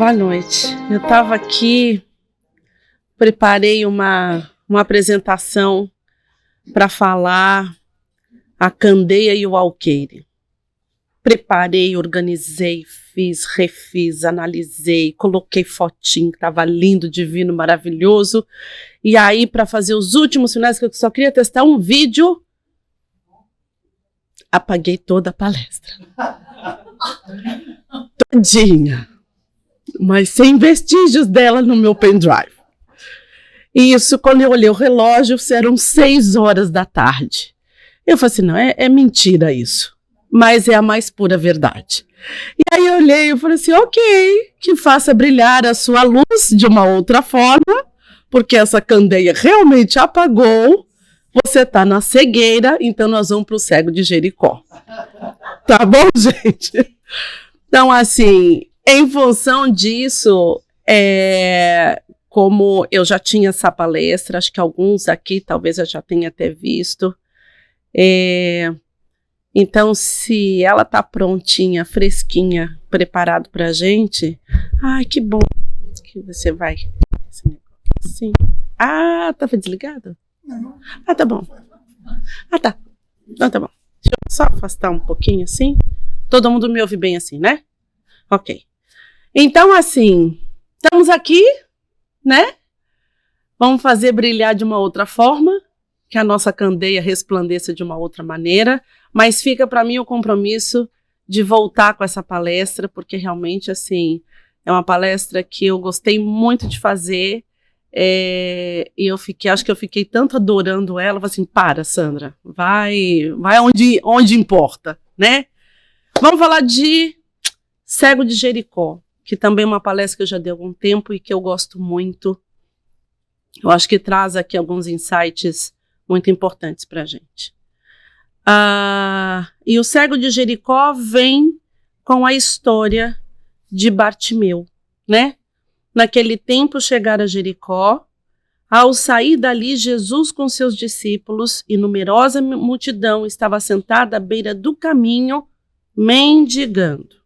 Boa noite. Eu estava aqui, preparei uma apresentação para falar a candeia e o alqueire. Preparei, organizei, fiz, refiz, analisei, coloquei fotinho, que estava lindo, divino, maravilhoso. E aí, para fazer os últimos finais, que eu só queria testar um vídeo, apaguei toda a palestra. Todinha. Mas sem vestígios dela no meu pendrive. E isso, quando eu olhei o relógio, eram 6 horas da tarde. Eu falei assim, não, é mentira isso. Mas é a mais pura verdade. E aí eu olhei e falei assim, ok, que faça brilhar a sua luz de uma outra forma, porque essa candeia realmente apagou, você está na cegueira, então nós vamos para o cego de Jericó. Tá bom, gente? Então, assim, em função disso, como eu já tinha essa palestra, acho que alguns aqui talvez eu já tenha até visto, então, se ela está prontinha, fresquinha, preparado para a gente, ai, que bom que você vai. Sim. Ah, estava desligado? Não. Ah, tá bom. Ah, tá. Então, tá bom. Deixa eu só afastar um pouquinho assim. Todo mundo me ouve bem assim, né? Ok. Então, assim, estamos aqui, né? Vamos fazer brilhar de uma outra forma, que a nossa candeia resplandeça de uma outra maneira, mas fica para mim o compromisso de voltar com essa palestra, porque realmente, assim, é uma palestra que eu gostei muito de fazer, e acho que eu fiquei tanto adorando ela, eu falei assim, para, Sandra, vai onde importa, né? Vamos falar de Cego de Jericó, que também é uma palestra que eu já dei há algum tempo e que eu gosto muito. Eu acho que traz aqui alguns insights muito importantes para a gente. E o Cego de Jericó vem com a história de Bartimeu, né? Naquele tempo chegara a Jericó, ao sair dali Jesus com seus discípulos e numerosa multidão estava sentada à beira do caminho, mendigando.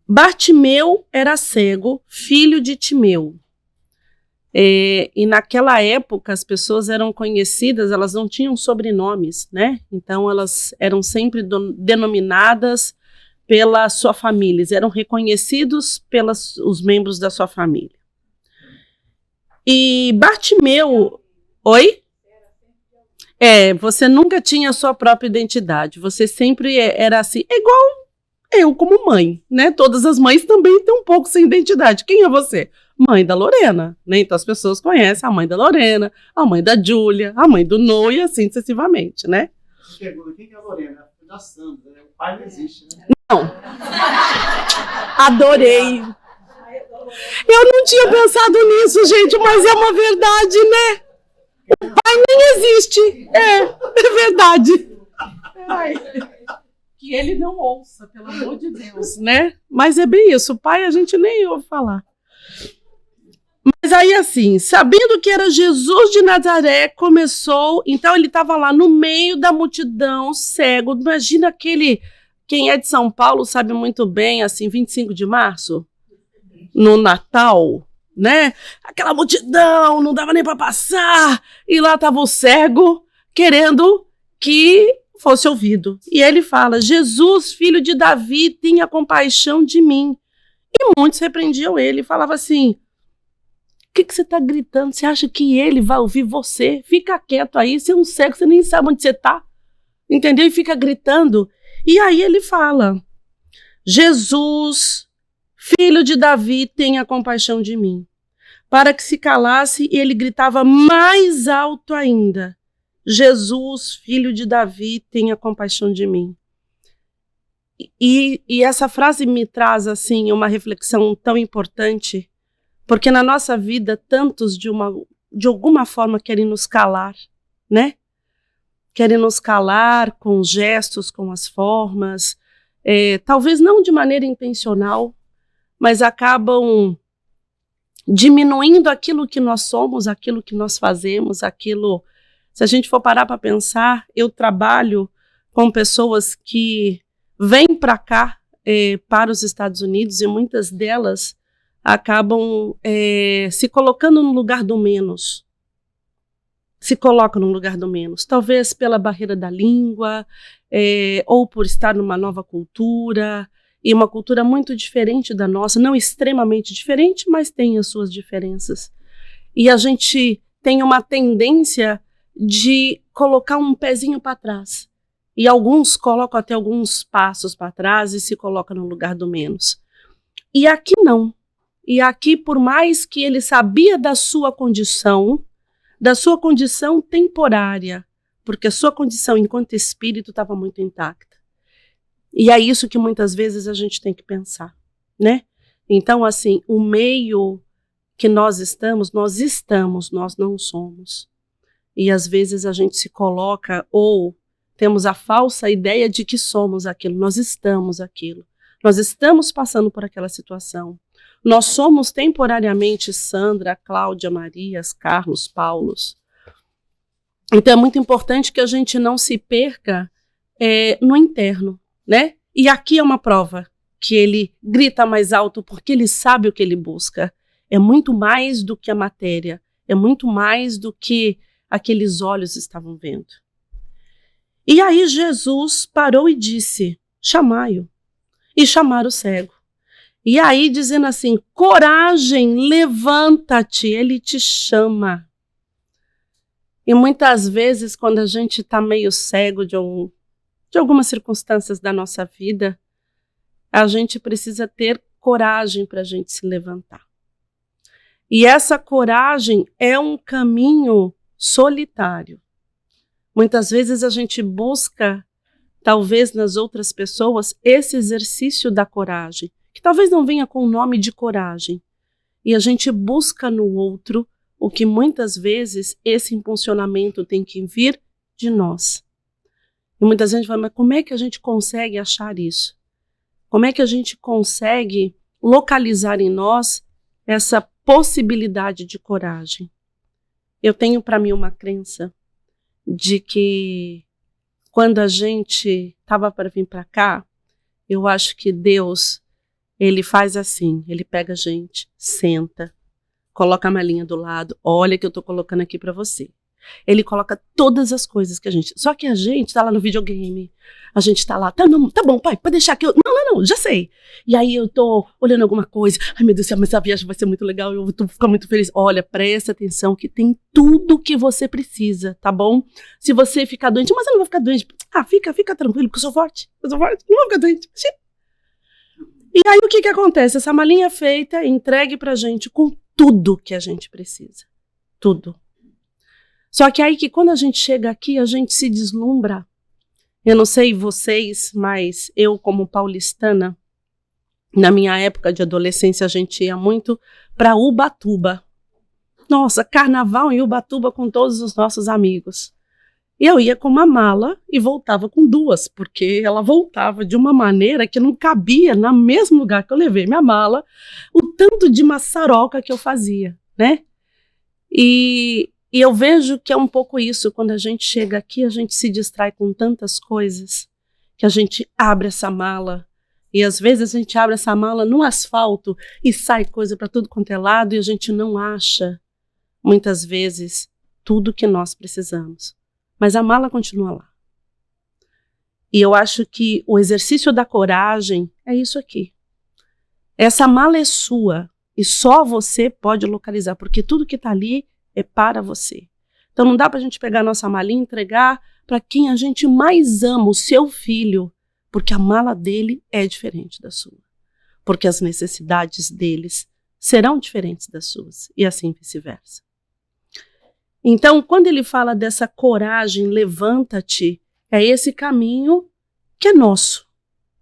Bartimeu era cego, filho de Timeu. E naquela época as pessoas eram conhecidas, elas não tinham sobrenomes, né? Então elas eram sempre denominadas pela sua família, eles eram reconhecidos pelos os membros da sua família. E Bartimeu, oi? Você nunca tinha a sua própria identidade, você sempre era assim, igual eu como mãe, né? Todas as mães também estão um pouco sem identidade. Quem é você? Mãe da Lorena, né? Então as pessoas conhecem a mãe da Lorena, a mãe da Júlia, a mãe do Noah e assim sucessivamente, né? Pergunta, quem é a Lorena? É da Sandra, né? O pai não existe, né? Não. Adorei. Eu não tinha pensado nisso, gente, mas é uma verdade, né? O pai nem existe. É verdade. Que ele não ouça, pelo amor de Deus, né? Mas é bem isso, o pai a gente nem ouve falar. Mas aí assim, sabendo que era Jesus de Nazaré, começou, então ele estava lá no meio da multidão, cego, imagina quem é de São Paulo sabe muito bem, assim, 25 de março, no Natal, né? Aquela multidão, não dava nem para passar, e lá estava o cego, querendo que fosse ouvido. E ele fala, Jesus, filho de Davi, tenha compaixão de mim. E muitos repreendiam ele, falavam assim, o que você está gritando? Você acha que ele vai ouvir você? Fica quieto aí, você é um cego, você nem sabe onde você está. Entendeu? E fica gritando. E aí ele fala, Jesus, filho de Davi, tenha compaixão de mim. Para que se calasse, ele gritava mais alto ainda, Jesus, filho de Davi, tenha compaixão de mim. E essa frase me traz assim uma reflexão tão importante, porque na nossa vida tantos de alguma forma querem nos calar, né? Querem nos calar com os gestos, com as formas, talvez não de maneira intencional, mas acabam diminuindo aquilo que nós somos, aquilo que nós fazemos, aquilo... Se a gente for parar para pensar, eu trabalho com pessoas que vêm para cá para os Estados Unidos e muitas delas acabam se colocando no lugar do menos. Se colocam no lugar do menos. Talvez pela barreira da língua, ou por estar numa nova cultura, e uma cultura muito diferente da nossa, não extremamente diferente, mas tem as suas diferenças. E a gente tem uma tendência de colocar um pezinho para trás. E alguns colocam até alguns passos para trás e se colocam no lugar do menos. E aqui não. E aqui, por mais que ele sabia da sua condição temporária, porque a sua condição enquanto espírito estava muito intacta. E é isso que muitas vezes a gente tem que pensar, né? Então, assim, o meio que nós não somos. E às vezes a gente se coloca ou temos a falsa ideia de que somos aquilo, nós estamos aquilo. Nós estamos passando por aquela situação. Nós somos temporariamente Sandra, Cláudia, Marias, Carlos, Paulos. Então é muito importante que a gente não se perca no interno, né? E aqui é uma prova que ele grita mais alto porque ele sabe o que ele busca. É muito mais do que a matéria, é muito mais do que aqueles olhos estavam vendo. E aí Jesus parou e disse, chamai-o. E chamaram o cego. E aí dizendo assim, coragem, levanta-te, ele te chama. E muitas vezes quando a gente está meio cego de algumas circunstâncias da nossa vida, a gente precisa ter coragem para a gente se levantar. E essa coragem é um caminho solitário. Muitas vezes a gente busca, talvez nas outras pessoas, esse exercício da coragem, que talvez não venha com o nome de coragem. E a gente busca no outro o que muitas vezes esse impulsionamento tem que vir de nós. E muitas vezes a gente fala, mas como é que a gente consegue achar isso? Como é que a gente consegue localizar em nós essa possibilidade de coragem? Eu tenho para mim uma crença de que quando a gente estava para vir para cá, eu acho que Deus, ele faz assim, ele pega a gente, senta, coloca a malinha do lado, olha que eu estou colocando aqui para você. Ele coloca todas as coisas que a gente... Só que a gente está lá no videogame, a gente está lá, tá bom, pai, pode deixar que eu... Não, já sei. E aí eu tô olhando alguma coisa, ai meu Deus do céu, mas essa viagem vai ser muito legal, eu vou ficar muito feliz. Olha, presta atenção que tem tudo que você precisa, tá bom? Se você ficar doente, mas eu não vou ficar doente. Fica tranquilo, porque eu sou forte, não vou ficar doente. E aí o que acontece? Essa malinha feita, entregue pra gente com tudo que a gente precisa. Tudo. Só que aí que quando a gente chega aqui, a gente se deslumbra. Eu não sei vocês, mas eu como paulistana, na minha época de adolescência, a gente ia muito para Ubatuba. Nossa, carnaval em Ubatuba com todos os nossos amigos. E eu ia com uma mala e voltava com duas, porque ela voltava de uma maneira que não cabia no mesmo lugar que eu levei minha mala, o tanto de maçaroca que eu fazia, né? E eu vejo que é um pouco isso, quando a gente chega aqui, a gente se distrai com tantas coisas, que a gente abre essa mala, e às vezes a gente abre essa mala no asfalto e sai coisa para tudo quanto é lado, e a gente não acha, muitas vezes, tudo que nós precisamos. Mas a mala continua lá. E eu acho que o exercício da coragem é isso aqui. Essa mala é sua, e só você pode localizar, porque tudo que está ali é para você. Então não dá para a gente pegar a nossa malinha e entregar para quem a gente mais ama, o seu filho, porque a mala dele é diferente da sua. Porque as necessidades deles serão diferentes das suas, e assim vice-versa. Então, quando ele fala dessa coragem, levanta-te, é esse caminho que é nosso,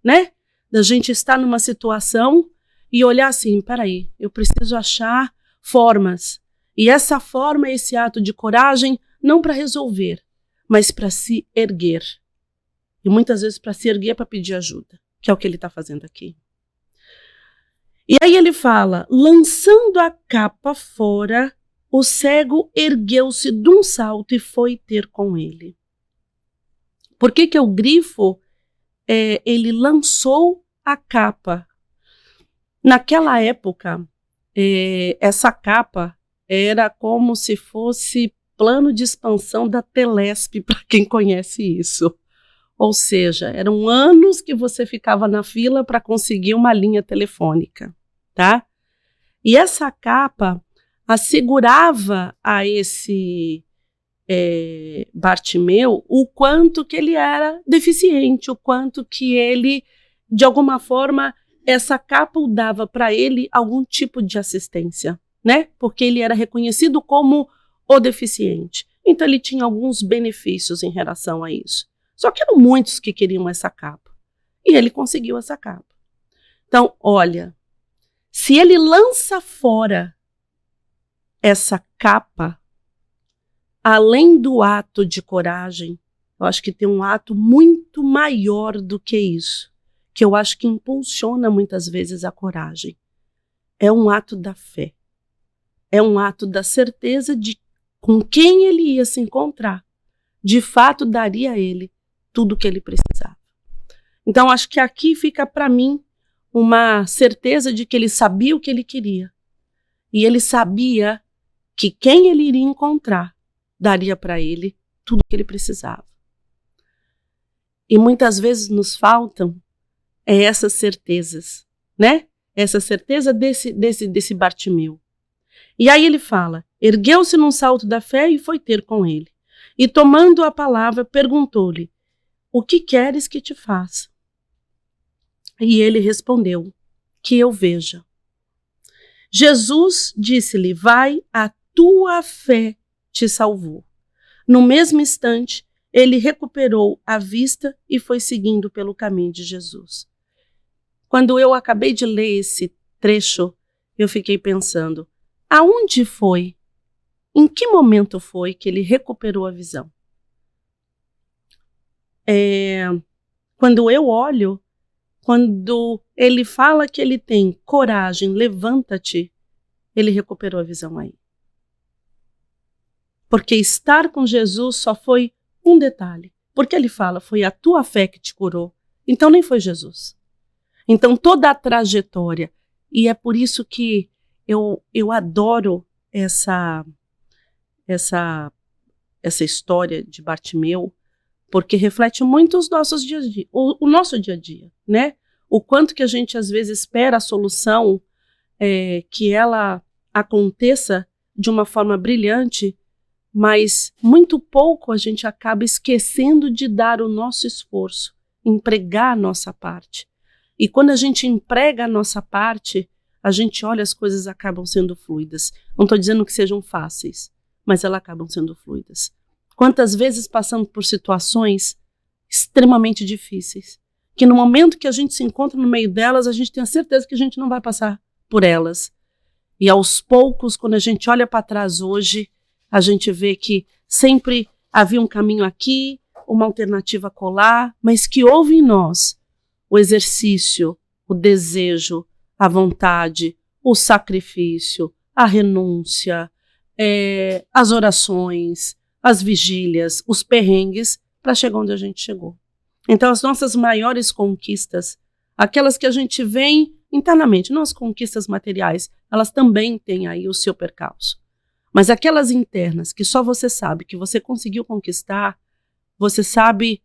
né? Da gente estar numa situação e olhar assim, peraí, eu preciso achar formas. E essa forma é esse ato de coragem, não para resolver, mas para se erguer. E muitas vezes para se erguer é para pedir ajuda, que é o que ele está fazendo aqui. E aí ele fala, lançando a capa fora, o cego ergueu-se de um salto e foi ter com ele. Por que que eu grifo? Ele lançou a capa. Naquela época, essa capa era como se fosse plano de expansão da Telesp, para quem conhece isso. Ou seja, eram anos que você ficava na fila para conseguir uma linha telefônica, tá? E essa capa assegurava a esse Bartimeu o quanto que ele era deficiente, o quanto que ele, de alguma forma, essa capa dava para ele algum tipo de assistência, né? Porque ele era reconhecido como o deficiente. Então ele tinha alguns benefícios em relação a isso. Só que eram muitos que queriam essa capa. E ele conseguiu essa capa. Então, olha, se ele lança fora essa capa, além do ato de coragem, eu acho que tem um ato muito maior do que isso, que eu acho que impulsiona muitas vezes a coragem. É um ato da fé. É um ato da certeza de com quem ele ia se encontrar, de fato daria a ele tudo o que ele precisava. Então, acho que aqui fica para mim uma certeza de que ele sabia o que ele queria. E ele sabia que quem ele iria encontrar daria para ele tudo o que ele precisava. E muitas vezes nos faltam essas certezas, né? Essa certeza desse Bartimeu. E aí ele fala, ergueu-se num salto da fé e foi ter com ele. E tomando a palavra, perguntou-lhe, o que queres que te faça? E ele respondeu, que eu veja. Jesus disse-lhe, vai, a tua fé te salvou. No mesmo instante, ele recuperou a vista e foi seguindo pelo caminho de Jesus. Quando eu acabei de ler esse trecho, eu fiquei pensando, aonde foi? Em que momento foi que ele recuperou a visão? Quando eu olho, quando ele fala que ele tem coragem, levanta-te, ele recuperou a visão aí. Porque estar com Jesus só foi um detalhe. Porque ele fala, foi a tua fé que te curou. Então nem foi Jesus. Então toda a trajetória, e é por isso que eu adoro essa história de Bartimeu, porque reflete muito os nossos dias a dia, o nosso dia a dia, né? O quanto que a gente às vezes espera a solução, que ela aconteça de uma forma brilhante, mas muito pouco a gente acaba esquecendo de dar o nosso esforço, empregar a nossa parte. E quando a gente emprega a nossa parte, a gente olha, as coisas acabam sendo fluidas. Não estou dizendo que sejam fáceis, mas elas acabam sendo fluidas. Quantas vezes passamos por situações extremamente difíceis, que no momento que a gente se encontra no meio delas, a gente tem a certeza que a gente não vai passar por elas. E aos poucos, quando a gente olha para trás hoje, a gente vê que sempre havia um caminho aqui, uma alternativa acolá, mas que houve em nós o exercício, o desejo, a vontade, o sacrifício, a renúncia, as orações, as vigílias, os perrengues, para chegar onde a gente chegou. Então, as nossas maiores conquistas, aquelas que a gente vê internamente, não as conquistas materiais, elas também têm aí o seu percalço. Mas aquelas internas que só você sabe que você conseguiu conquistar, você sabe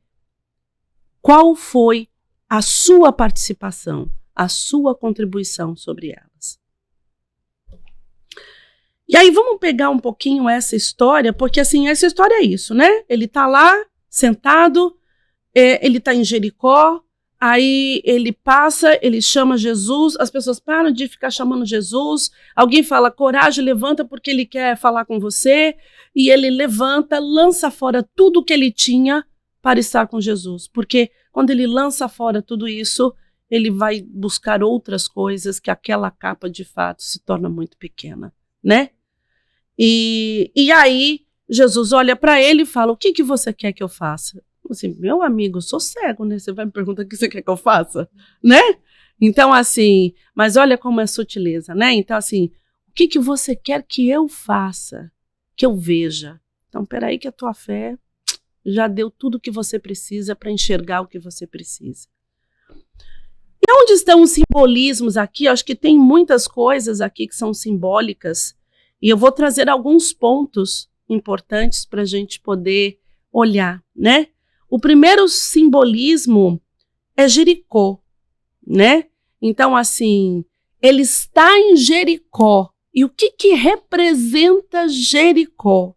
qual foi a sua participação, a sua contribuição sobre elas. E aí vamos pegar um pouquinho essa história, porque assim, essa história é isso, né? Ele está lá, sentado, ele está em Jericó, aí ele passa, ele chama Jesus, as pessoas param de ficar chamando Jesus, alguém fala, coragem, levanta porque ele quer falar com você, e ele levanta, lança fora tudo que ele tinha para estar com Jesus, porque quando ele lança fora tudo isso, ele vai buscar outras coisas que aquela capa de fato se torna muito pequena, né? E aí Jesus olha para ele e fala, o que você quer que eu faça? Assim, meu amigo, eu sou cego, né? Você vai me perguntar o que você quer que eu faça, né? Então, assim, mas olha como é sutileza, né? Então, assim, o que você quer que eu faça, que eu veja? Então, peraí que a tua fé já deu tudo o que você precisa para enxergar o que você precisa. E Onde estão os simbolismos aqui? Eu acho que tem muitas coisas aqui que são simbólicas e eu vou trazer alguns pontos importantes para a gente poder olhar, né? O primeiro simbolismo é Jericó, né? Então, assim, ele está em Jericó. E o que representa Jericó?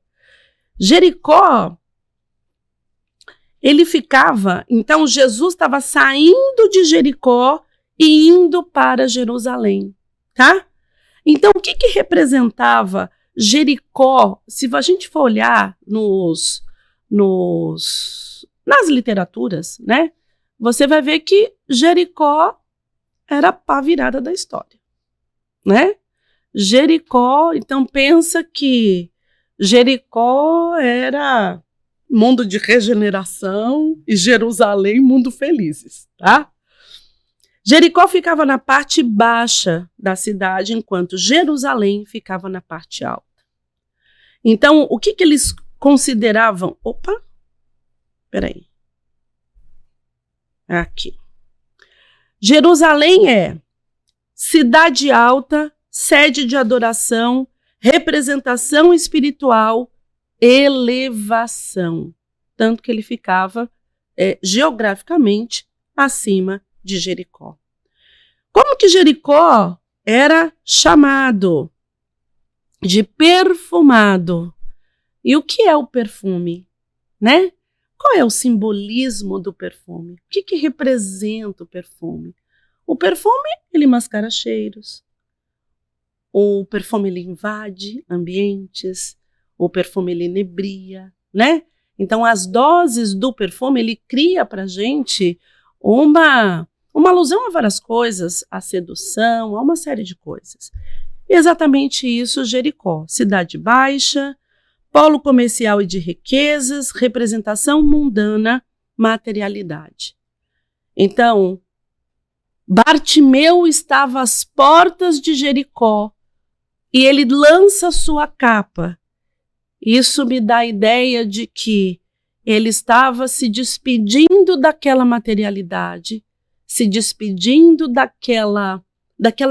Jericó, ele ficava... Então, Jesus estava saindo de Jericó e indo para Jerusalém, tá? Então, o que representava Jericó? Se a gente for olhar nas literaturas, né? Você vai ver que Jericó era a pá virada da história, né? Jericó, então pensa que Jericó era mundo de regeneração e Jerusalém, mundo felizes, tá? Jericó ficava na parte baixa da cidade, enquanto Jerusalém ficava na parte alta. Então, o que eles consideravam? Opa, peraí. Aqui. Jerusalém é cidade alta, sede de adoração, representação espiritual, elevação. Tanto que ele ficava geograficamente acima de Jericó. Como que Jericó era chamado? De perfumado. E o que é o perfume, né? Qual é o simbolismo do perfume? O que representa o perfume? O perfume, ele mascara cheiros. O perfume, ele invade ambientes. O perfume, ele inebria, né? Então, as doses do perfume, ele cria pra gente uma alusão a várias coisas, a sedução, a uma série de coisas. E exatamente isso, Jericó, cidade baixa, polo comercial e de riquezas, representação mundana, materialidade. Então, Bartimeu estava às portas de Jericó e ele lança sua capa. Isso me dá a ideia de que ele estava se despedindo daquela materialidade, se despedindo daquela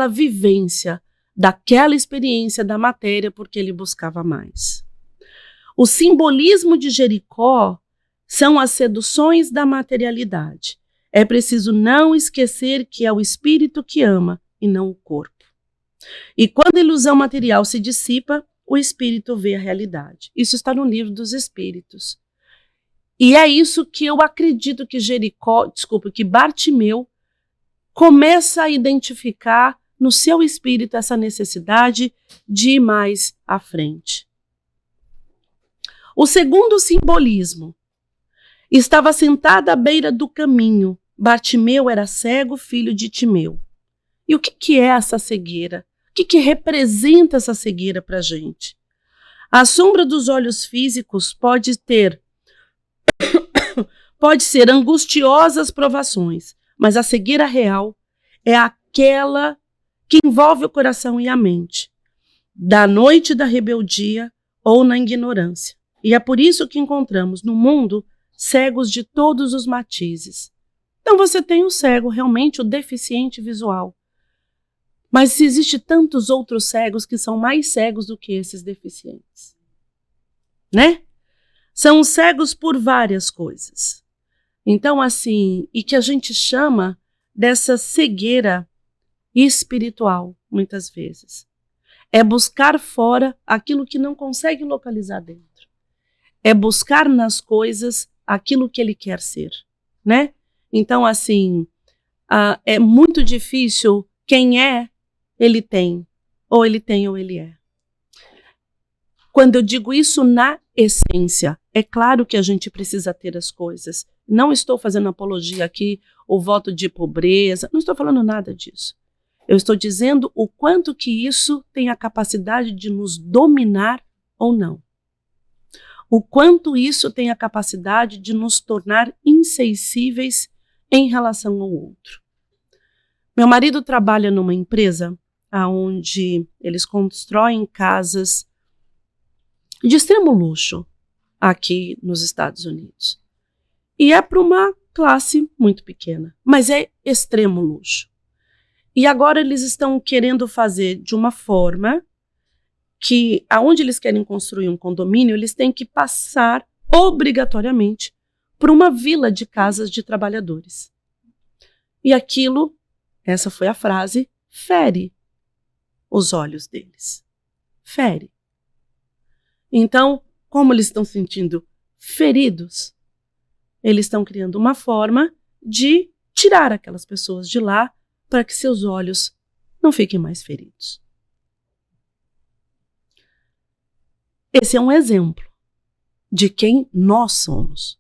vivência, daquela experiência da matéria, porque ele buscava mais. O simbolismo de Jericó são as seduções da materialidade. É preciso não esquecer que é o espírito que ama e não o corpo. E quando a ilusão material se dissipa, o espírito vê a realidade. Isso está no livro dos Espíritos. E é isso que eu acredito que Bartimeu começa a identificar no seu espírito essa necessidade de ir mais à frente. O segundo simbolismo. Estava sentado à beira do caminho. Bartimeu era cego, filho de Timeu. E o que é essa cegueira? O que representa essa cegueira para a gente? A sombra dos olhos físicos pode ser angustiosas provações, mas a cegueira real é aquela que envolve o coração e a mente, da noite da rebeldia ou na ignorância. E é por isso que encontramos no mundo cegos de todos os matizes. Então você tem o cego, realmente o deficiente visual. Mas se existe tantos outros cegos que são mais cegos do que esses deficientes, né? São cegos por várias coisas. Então, assim, e que a gente chama dessa cegueira espiritual, muitas vezes. É buscar fora aquilo que não consegue localizar dentro. É buscar nas coisas aquilo que ele quer ser, né? Então, assim, é muito difícil quem é, ele tem, ou ele é. Quando eu digo isso na essência, é claro que a gente precisa ter as coisas. Não estou fazendo apologia aqui, o voto de pobreza, não estou falando nada disso. Eu estou dizendo o quanto que isso tem a capacidade de nos dominar ou não. O quanto isso tem a capacidade de nos tornar insensíveis em relação ao outro. Meu marido trabalha numa empresa onde eles constroem casas de extremo luxo aqui nos Estados Unidos. E é para uma classe muito pequena, mas é extremo luxo. E agora eles estão querendo fazer de uma forma que, aonde eles querem construir um condomínio, eles têm que passar obrigatoriamente por uma vila de casas de trabalhadores. E aquilo, essa foi a frase, fere os olhos deles. Fere. Então, como eles estão se sentindo feridos, eles estão criando uma forma de tirar aquelas pessoas de lá para que seus olhos não fiquem mais feridos. Esse é um exemplo de quem nós somos.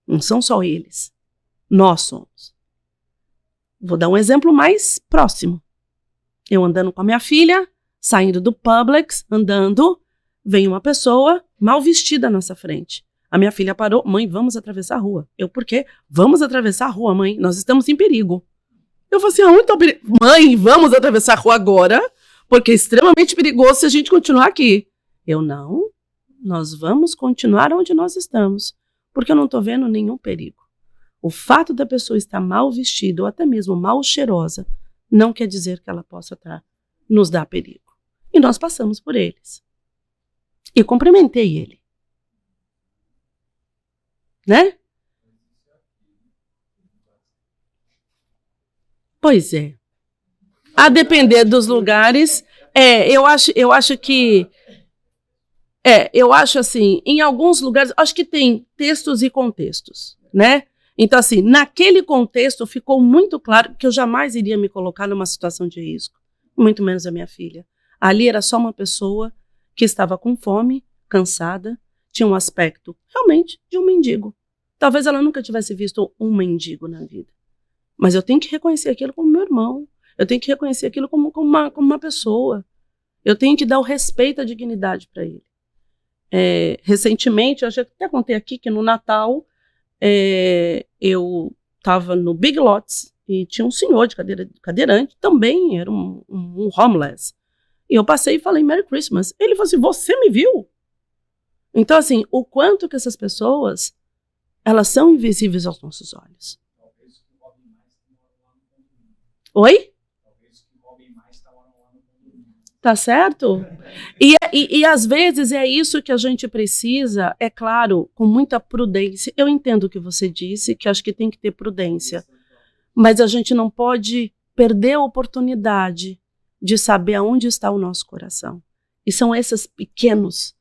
Não são só eles. Nós somos. Vou dar um exemplo mais próximo. Eu andando com a minha filha, saindo do Publix, andando, vem uma pessoa mal vestida à nossa frente. A minha filha parou. Mãe, vamos atravessar a rua. Eu, por quê? Vamos atravessar a rua, mãe. Nós estamos em perigo. Eu falei assim, aonde está o perigo? Mãe, vamos atravessar a rua agora, porque é extremamente perigoso se a gente continuar aqui. Eu, não, nós vamos continuar onde nós estamos, porque eu não estou vendo nenhum perigo. O fato da pessoa estar mal vestida ou até mesmo mal cheirosa não quer dizer que ela possa nos dar perigo. E nós passamos por eles. E cumprimentei ele. Né? Pois é. A depender dos lugares, eu acho que eu acho assim, em alguns lugares, acho que tem textos e contextos, né? Então, assim, naquele contexto ficou muito claro que eu jamais iria me colocar numa situação de risco, muito menos a minha filha. Ali era só uma pessoa que estava com fome, cansada, tinha um aspecto realmente de um mendigo. Talvez ela nunca tivesse visto um mendigo na vida. Mas eu tenho que reconhecer aquilo como meu irmão, eu tenho que reconhecer aquilo como uma pessoa. Eu tenho que dar o respeito e a dignidade para ele. Recentemente, eu já até contei aqui que no Natal eu estava no Big Lots e tinha um senhor de cadeirante, também era um homeless. E eu passei e falei Merry Christmas. Ele falou assim, você me viu? Então, assim, o quanto que essas pessoas, elas são invisíveis aos nossos olhos. Oi? Tá certo? E às vezes é isso que a gente precisa, é claro, com muita prudência. Eu entendo o que você disse, que acho que tem que ter prudência. Mas a gente não pode perder a oportunidade de saber aonde está o nosso coração. E são essas pequenas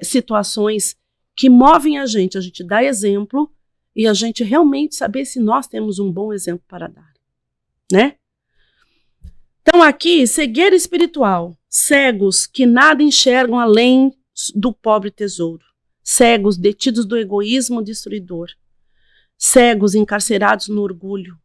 situações que movem a gente dá exemplo e a gente realmente saber se nós temos um bom exemplo para dar, né? Então aqui, cegueira espiritual, cegos que nada enxergam além do pobre tesouro, cegos detidos do egoísmo destruidor, cegos encarcerados no orgulho,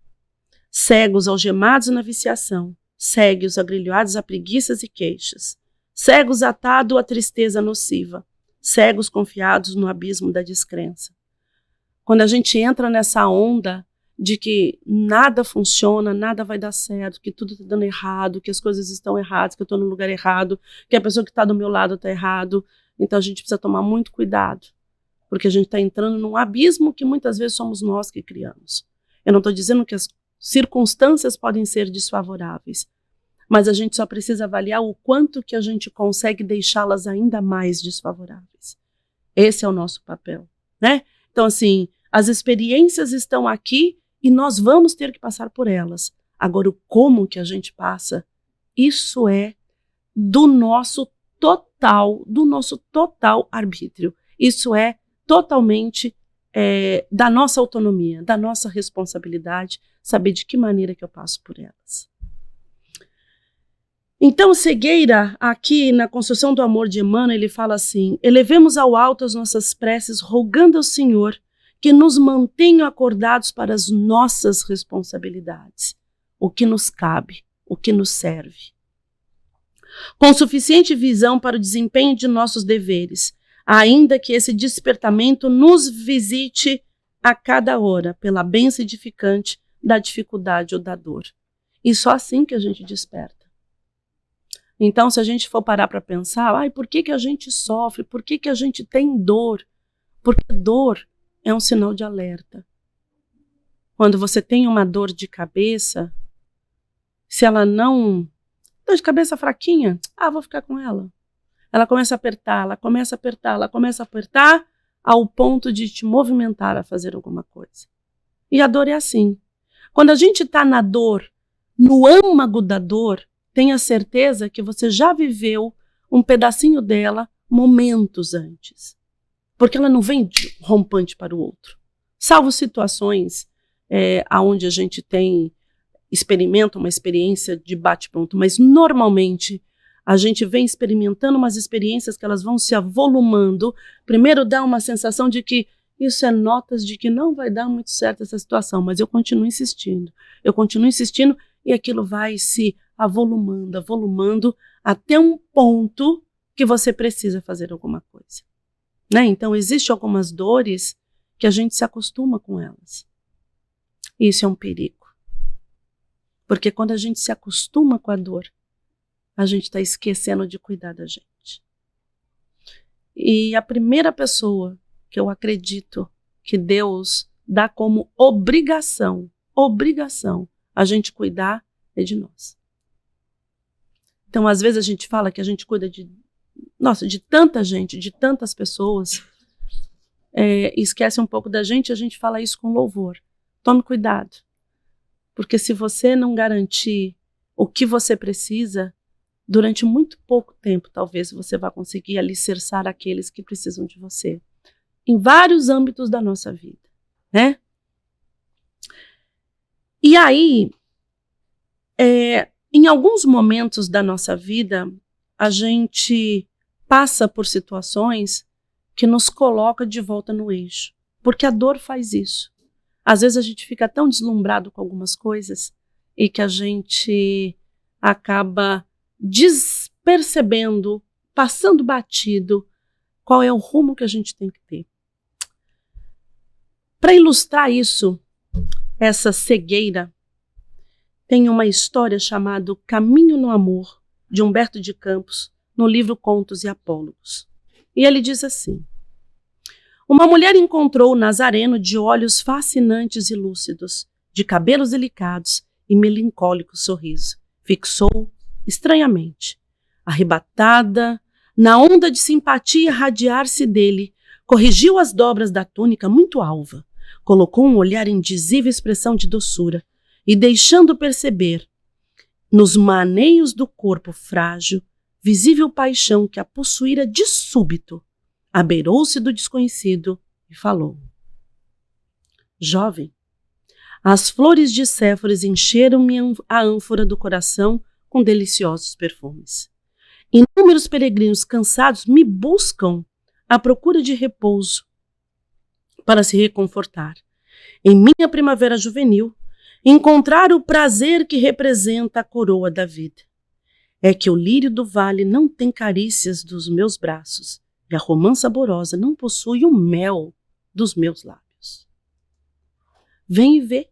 cegos algemados na viciação, cegos agrilhoados a preguiças e queixas, cegos atados à tristeza nociva, cegos confiados no abismo da descrença. Quando a gente entra nessa onda de que nada funciona, nada vai dar certo, que tudo está dando errado, que as coisas estão erradas, que eu estou no lugar errado, que a pessoa que está do meu lado está errado. Então a gente precisa tomar muito cuidado, porque a gente está entrando num abismo que muitas vezes somos nós que criamos. Eu não estou dizendo que as circunstâncias podem ser desfavoráveis, mas a gente só precisa avaliar o quanto que a gente consegue deixá-las ainda mais desfavoráveis. Esse é o nosso papel, né? Então assim, as experiências estão aqui e nós vamos ter que passar por elas. Agora, o como que a gente passa, isso é do nosso total arbítrio. Isso é totalmente da nossa autonomia, da nossa responsabilidade, saber de que maneira que eu passo por elas. Então, cegueira, aqui na Construção do Amor de Emmanuel, ele fala assim, elevemos ao alto as nossas preces, rogando ao Senhor que nos mantenham acordados para as nossas responsabilidades, o que nos cabe, o que nos serve. Com suficiente visão para o desempenho de nossos deveres, ainda que esse despertamento nos visite a cada hora, pela bênção edificante da dificuldade ou da dor. E só assim que a gente desperta. Então, se a gente for parar para pensar, por que a gente sofre? Por que a gente tem dor? Porque dor é um sinal de alerta. quando você tem uma dor de cabeça, se ela não... Dor de cabeça fraquinha, vou ficar com ela. Ela começa a apertar, ela começa a apertar, ela começa a apertar, ao ponto de te movimentar a fazer alguma coisa. E a dor é assim. Quando a gente está na dor, no âmago da dor, tenha certeza que você já viveu um pedacinho dela momentos antes. Porque ela não vem de rompante para o outro. Salvo situações onde a gente experimenta uma experiência de bate-pronto, mas normalmente a gente vem experimentando umas experiências que elas vão se avolumando. Primeiro dá uma sensação de que isso é notas de que não vai dar muito certo essa situação, mas eu continuo insistindo e aquilo vai se avolumando, até um ponto que você precisa fazer alguma coisa. Né? Então, existem algumas dores que a gente se acostuma com elas. E isso é um perigo. Porque quando a gente se acostuma com a dor, a gente está esquecendo de cuidar da gente. E a primeira pessoa que eu acredito que Deus dá como obrigação a gente cuidar é de nós. Então, às vezes a gente fala que a gente cuida de tanta gente, de tantas pessoas, esquece um pouco da gente, a gente fala isso com louvor. Tome cuidado, porque se você não garantir o que você precisa, durante muito pouco tempo, talvez você vá conseguir alicerçar aqueles que precisam de você, em vários âmbitos da nossa vida, né? E aí, em alguns momentos da nossa vida, a gente passa por situações que nos coloca de volta no eixo, porque a dor faz isso. Às vezes a gente fica tão deslumbrado com algumas coisas e que a gente acaba despercebendo, passando batido, qual é o rumo que a gente tem que ter. Para ilustrar isso, essa cegueira, tem uma história chamada Caminho no Amor, de Humberto de Campos, no livro Contos e Apólogos. E ele diz assim: uma mulher encontrou o Nazareno de olhos fascinantes e lúcidos, de cabelos delicados e melancólico sorriso. Fixou estranhamente. Arrebatada, na onda de simpatia irradiar-se dele, corrigiu as dobras da túnica muito alva, colocou um olhar indizível expressão de doçura e, deixando perceber, nos maneios do corpo frágil, visível paixão que a possuíra de súbito, abeirou-se do desconhecido e falou: jovem, as flores de Séforis encheram-me a ânfora do coração com deliciosos perfumes. Inúmeros peregrinos cansados me buscam à procura de repouso para se reconfortar. Em minha primavera juvenil, encontrar o prazer que representa a coroa da vida. É que o lírio do vale não tem carícias dos meus braços e a romã saborosa não possui o mel dos meus lábios. Vem e vê.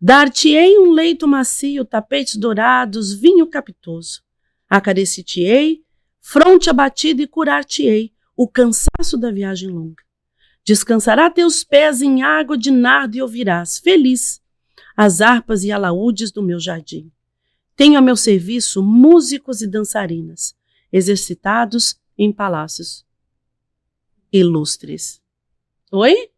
Dar-te-ei um leito macio, tapetes dourados, vinho capitoso. Acariciar-te-ei, fronte abatida e curar-te-ei o cansaço da viagem longa. Descansará teus pés em água de nardo e ouvirás, feliz, as harpas e alaúdes do meu jardim. Tenho a meu serviço músicos e dançarinas, exercitados em palácios ilustres. Oi?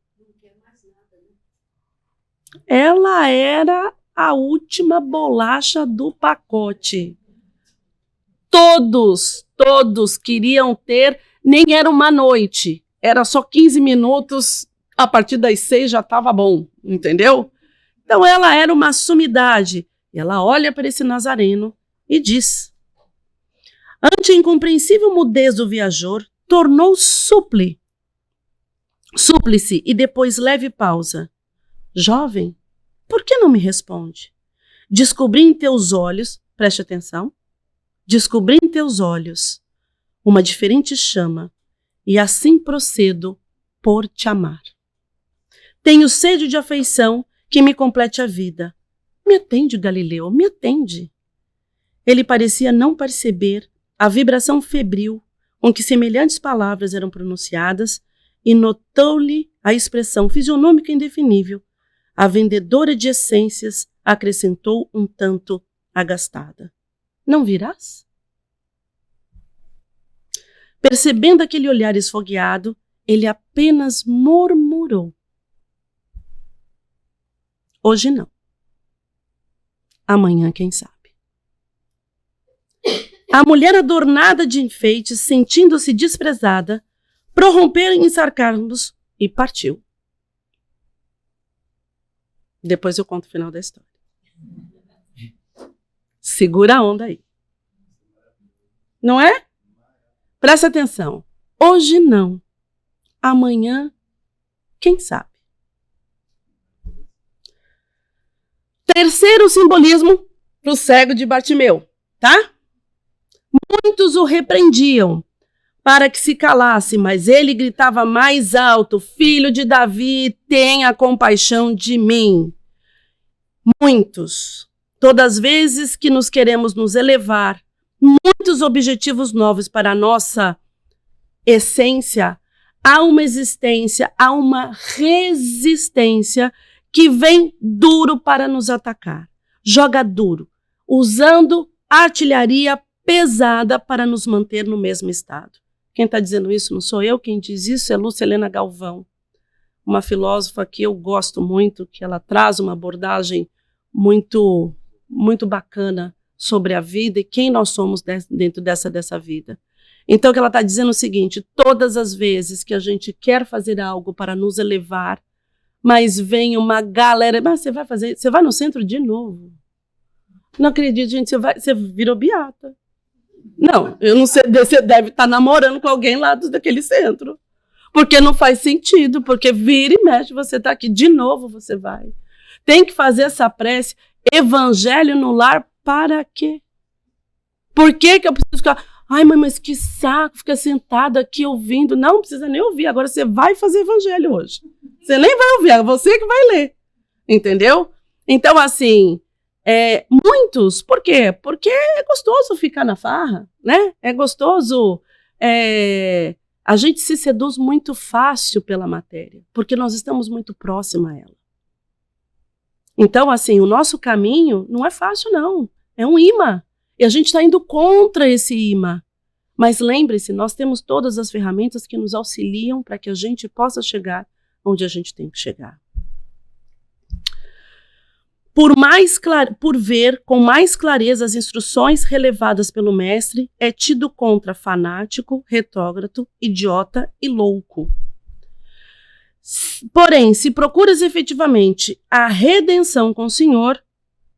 Ela era a última bolacha do pacote. Todos queriam ter, nem era uma noite, era só 15 minutos, a partir das 6 já estava bom, entendeu? Então ela era uma sumidade. Ela olha para esse Nazareno e diz: ante a incompreensível mudez do viajor, tornou súplice e depois leve pausa. Jovem, por que não me responde? Descobri em teus olhos, preste atenção, descobri em teus olhos uma diferente chama e assim procedo por te amar. Tenho sede de afeição que me complete a vida. Me atende, Galileu, me atende. Ele parecia não perceber a vibração febril com que semelhantes palavras eram pronunciadas e notou-lhe a expressão fisionômica indefinível A vendedora de essências acrescentou um tanto agastada. Não virás? Percebendo aquele olhar esfogueado, ele apenas murmurou. Hoje não. Amanhã, quem sabe. A mulher adornada de enfeites, sentindo-se desprezada, prorrompeu em sarcasmos e partiu. Depois eu conto o final da história. Segura a onda aí. Não é? Presta atenção. Hoje não. Amanhã, quem sabe? Terceiro simbolismo para o cego de Bartimeu, tá? Muitos o repreendiam para que se calasse, mas ele gritava mais alto: Filho de Davi, tenha compaixão de mim. Muitos, todas as vezes que nos queremos nos elevar, muitos objetivos novos para a nossa essência, há uma existência, há uma resistência que vem duro para nos atacar. Joga duro, usando artilharia pesada para nos manter no mesmo estado. Quem está dizendo isso não sou eu, quem diz isso é Lúcia Helena Galvão, uma filósofa que eu gosto muito, que ela traz uma abordagem muito, muito bacana sobre a vida e quem nós somos dentro dessa vida. Então, o que ela está dizendo é o seguinte: todas as vezes que a gente quer fazer algo para nos elevar, mas vem uma galera, mas você vai no centro de novo. Não acredito, gente, você virou beata. Não, eu não sei, você deve estar namorando com alguém lá daquele centro. Porque não faz sentido, porque vira e mexe, você está aqui, de novo você vai. Tem que fazer essa prece, evangelho no lar, para quê? Por que eu preciso ficar, ai mãe, mas que saco, fica sentado aqui ouvindo. Não precisa nem ouvir, agora você vai fazer evangelho hoje. Você nem vai ouvir, é você que vai ler, entendeu? Então assim, muitos, por quê? Porque é gostoso ficar na farra, né? É gostoso, a gente se seduz muito fácil pela matéria, porque nós estamos muito próximos a ela. Então, assim, o nosso caminho não é fácil, não. É um imã. E a gente está indo contra esse imã. Mas lembre-se, nós temos todas as ferramentas que nos auxiliam para que a gente possa chegar onde a gente tem que chegar. Por ver com mais clareza as instruções relevadas pelo mestre, é tido contra fanático, retrógrado, idiota e louco. Porém, se procuras efetivamente a redenção com o Senhor,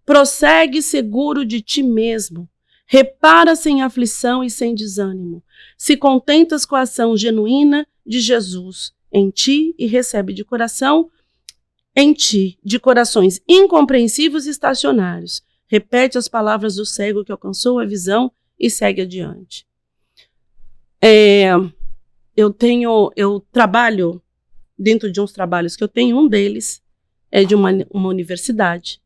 prossegue seguro de ti mesmo, repara sem aflição e sem desânimo, se contentas com a ação genuína de Jesus em ti e recebe de coração em ti, de corações incompreensivos e estacionários. Repete as palavras do cego que alcançou a visão e segue adiante. Eu trabalho dentro de uns trabalhos que eu tenho, um deles é de uma universidade,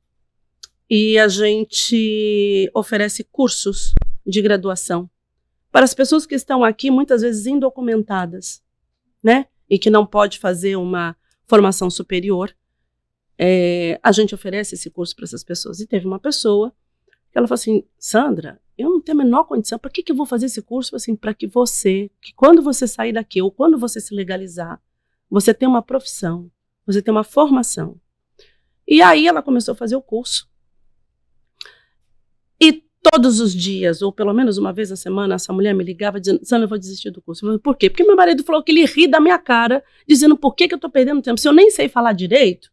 e a gente oferece cursos de graduação para as pessoas que estão aqui muitas vezes indocumentadas, né? E que não pode fazer uma formação superior. A gente oferece esse curso para essas pessoas. E teve uma pessoa que ela falou assim: Sandra, eu não tenho a menor condição, para que eu vou fazer esse curso? Assim, para que quando você sair daqui, ou quando você se legalizar, você tem uma profissão, você tem uma formação. E aí ela começou a fazer o curso. E todos os dias, ou pelo menos uma vez na semana, essa mulher me ligava dizendo: Sandra, eu vou desistir do curso. Eu falei: por quê? Porque meu marido falou que ele ri da minha cara, dizendo: por que eu estou perdendo tempo? Se eu nem sei falar direito,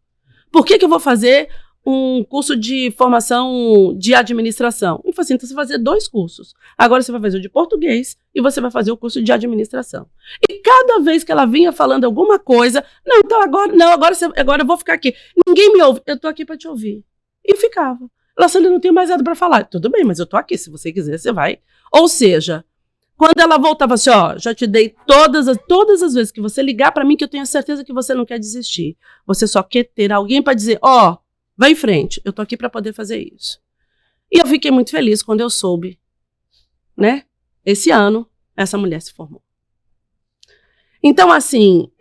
por que eu vou fazer um curso de formação de administração? Eu falei assim: então você vai fazer 2 cursos. Agora você vai fazer o de português e você vai fazer o curso de administração. E cada vez que ela vinha falando alguma coisa, agora eu vou ficar aqui. Ninguém me ouve, eu estou aqui para te ouvir. E ficava. Ela falou: eu não tenho mais nada para falar. Tudo bem, mas eu estou aqui, se você quiser, você vai. Ou seja, quando ela voltava assim: já te dei todas as vezes que você ligar para mim, que eu tenho certeza que você não quer desistir. Você só quer ter alguém para dizer: vai em frente, eu tô aqui para poder fazer isso. E eu fiquei muito feliz quando eu soube, né? Esse ano, essa mulher se formou. Então, assim,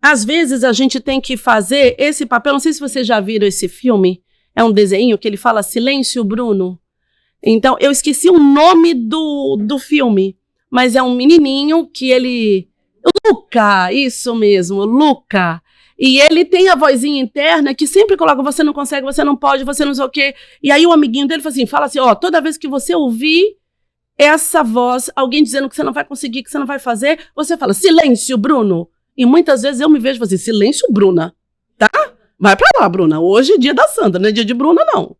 às vezes a gente tem que fazer esse papel. Não sei se vocês já viram esse filme. É um desenho que ele fala Silêncio, Bruno. Então, eu esqueci o nome do filme, mas é um menininho que ele... Luca, isso mesmo, Luca. E ele tem a vozinha interna que sempre coloca, você não consegue, você não pode, você não sei o quê. E aí o amiguinho dele fala assim, ó, toda vez que você ouvir essa voz, alguém dizendo que você não vai conseguir, que você não vai fazer, você fala, silêncio, Bruno. E muitas vezes eu me vejo assim, silêncio, Bruna, tá? Vai pra lá, Bruna. Hoje é dia da Sandra, não é dia de Bruna, não.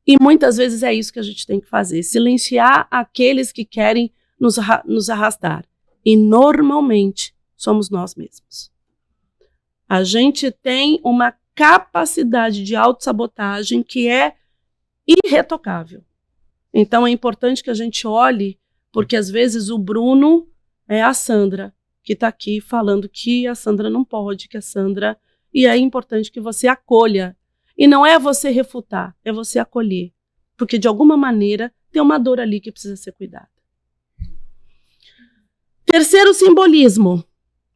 E muitas vezes é isso que a gente tem que fazer, silenciar aqueles que querem nos arrastar. E normalmente somos nós mesmos. A gente tem uma capacidade de autossabotagem que é irretocável. Então é importante que a gente olhe, porque às vezes o Bruno é a Sandra, que está aqui falando que a Sandra não pode, que a Sandra... E é importante que você acolha. E não é você refutar, é você acolher. Porque, de alguma maneira, tem uma dor ali que precisa ser cuidada. Terceiro simbolismo.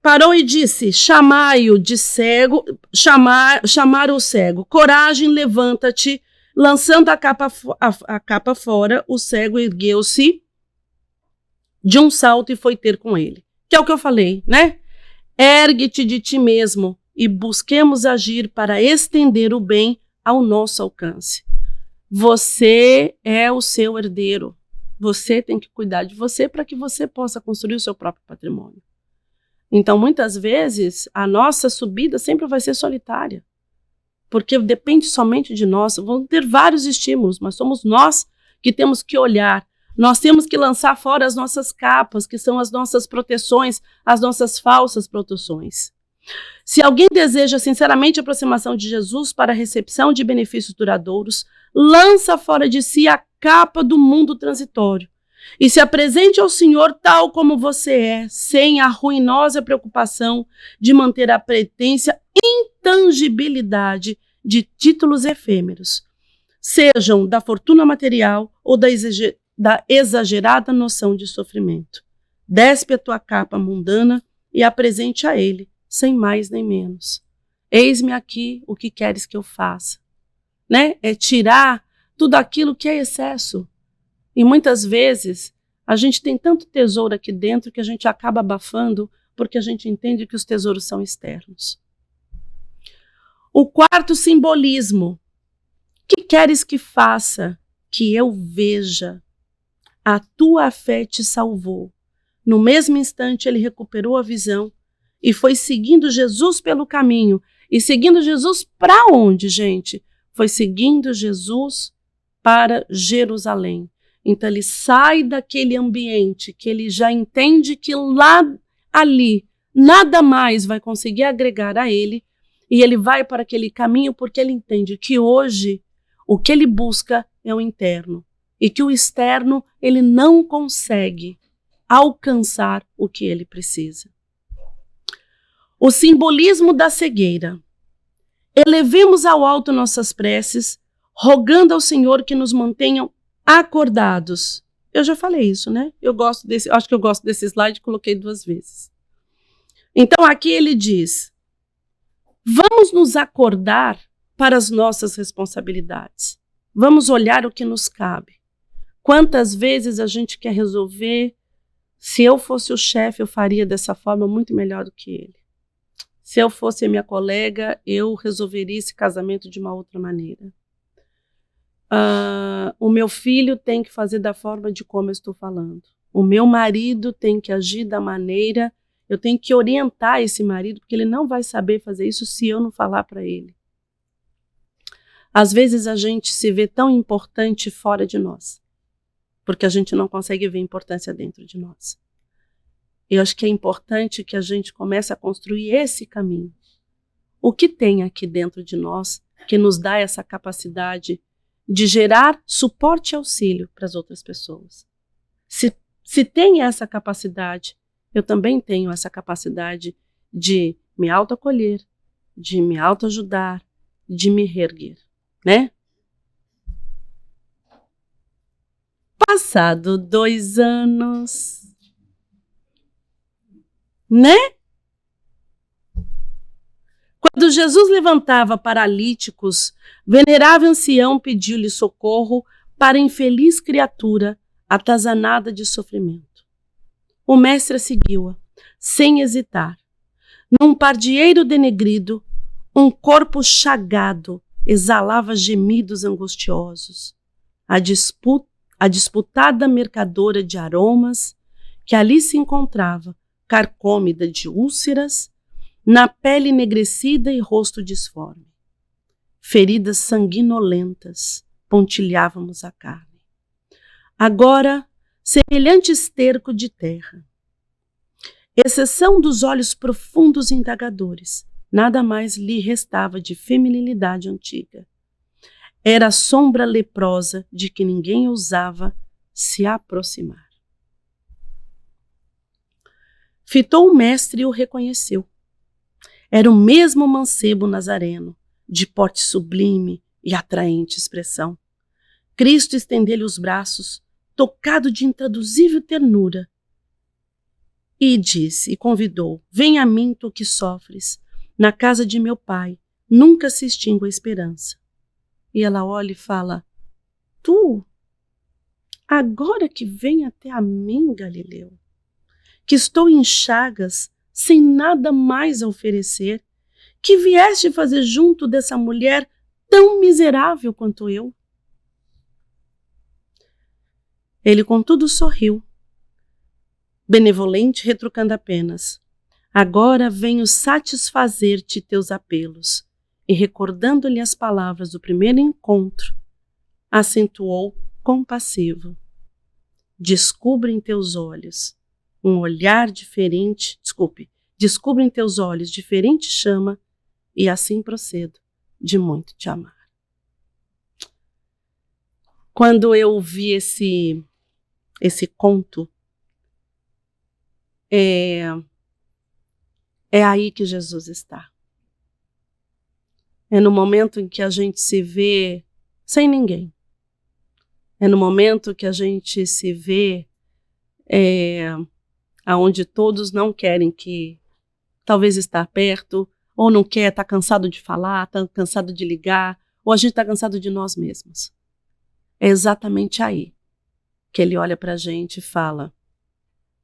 Parou e disse, chamai-o de cego, chamar o cego. Coragem, levanta-te. Lançando a capa fora, o cego ergueu-se de um salto e foi ter com ele. Que é o que eu falei, né? Ergue-te de ti mesmo e busquemos agir para estender o bem ao nosso alcance. Você é o seu herdeiro. Você tem que cuidar de você para que você possa construir o seu próprio patrimônio. Então, muitas vezes, a nossa subida sempre vai ser solitária, porque depende somente de nós. Vão ter vários estímulos, mas somos nós que temos que olhar. Nós temos que lançar fora as nossas capas, que são as nossas proteções, as nossas falsas proteções. Se alguém deseja sinceramente a aproximação de Jesus para a recepção de benefícios duradouros, lança fora de si a capa do mundo transitório e se apresente ao Senhor tal como você é, sem a ruinosa preocupação de manter a pretensa intangibilidade de títulos efêmeros, sejam da fortuna material ou da exagerada noção de sofrimento. Despe a tua capa mundana e apresente a ele, sem mais nem menos. Eis-me aqui o que queres que eu faça. Né? É tirar tudo aquilo que é excesso. E muitas vezes a gente tem tanto tesouro aqui dentro que a gente acaba abafando porque a gente entende que os tesouros são externos. O quarto simbolismo. Que queres que faça? Que eu veja. A tua fé te salvou. No mesmo instante ele recuperou a visão e foi seguindo Jesus pelo caminho. E seguindo Jesus para onde, gente? Foi seguindo Jesus para Jerusalém. Então ele sai daquele ambiente que ele já entende que ali nada mais vai conseguir agregar a ele, e ele vai para aquele caminho porque ele entende que hoje o que ele busca é o interno e que o externo ele não consegue alcançar o que ele precisa. O simbolismo da cegueira. Elevemos ao alto nossas preces, rogando ao Senhor que nos mantenham acordados. Eu já falei isso, né? Acho que eu gosto desse slide, coloquei 2 vezes. Então aqui ele diz, vamos nos acordar para as nossas responsabilidades. Vamos olhar o que nos cabe. Quantas vezes a gente quer resolver, se eu fosse o chefe, eu faria dessa forma muito melhor do que ele. Se eu fosse a minha colega, eu resolveria esse casamento de uma outra maneira. O meu filho tem que fazer da forma de como eu estou falando. O meu marido tem que agir da maneira, eu tenho que orientar esse marido, porque ele não vai saber fazer isso se eu não falar para ele. Às vezes a gente se vê tão importante fora de nós, porque a gente não consegue ver importância dentro de nós. Eu acho que é importante que a gente comece a construir esse caminho. O que tem aqui dentro de nós que nos dá essa capacidade de gerar suporte e auxílio para as outras pessoas? Se tem essa capacidade, eu também tenho essa capacidade de me autoacolher, de me autoajudar, de me reerguer, né? Passado 2 anos, né? Quando Jesus levantava paralíticos, venerável ancião pediu-lhe socorro para a infeliz criatura atazanada de sofrimento. O mestre seguiu-a, sem hesitar. Num pardieiro denegrido, um corpo chagado exalava gemidos angustiosos. A disputada mercadora de aromas, que ali se encontrava, carcômida de úlceras, na pele enegrecida e rosto disforme. Feridas sanguinolentas pontilhávamos a carne. Agora, semelhante esterco de terra. Exceção dos olhos profundos e indagadores, nada mais lhe restava de feminilidade antiga. Era a sombra leprosa de que ninguém ousava se aproximar. Fitou o mestre e o reconheceu. Era o mesmo mancebo nazareno, de porte sublime e atraente expressão. Cristo estendeu-lhe os braços, tocado de intraduzível ternura, e disse, e convidou: vem a mim, tu que sofres, na casa de meu pai, nunca se extingue a esperança. E ela olha e fala: tu, agora que vem até a mim, Galileu, que estou em chagas, sem nada mais a oferecer, que vieste fazer junto dessa mulher tão miserável quanto eu? Ele, contudo, sorriu, benevolente, retrucando apenas: agora venho satisfazer-te teus apelos. E recordando-lhe as palavras do primeiro encontro, acentuou compassivo: descubra em teus olhos um olhar diferente, descubra em teus olhos diferente chama, e assim procedo de muito te amar. Quando eu ouvi esse conto, é aí que Jesus está. É no momento em que a gente se vê sem ninguém. É no momento que a gente se vê aonde todos não querem que talvez estar perto, ou não quer, está cansado de falar, está cansado de ligar, ou a gente está cansado de nós mesmos. É exatamente aí que ele olha para a gente e fala: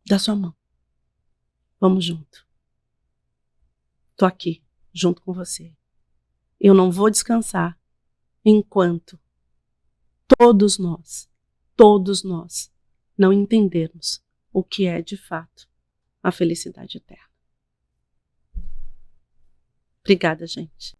dá sua mão, vamos junto. Estou aqui, junto com você. Eu não vou descansar enquanto todos nós não entendermos o que é de fato a felicidade eterna. Obrigada, gente.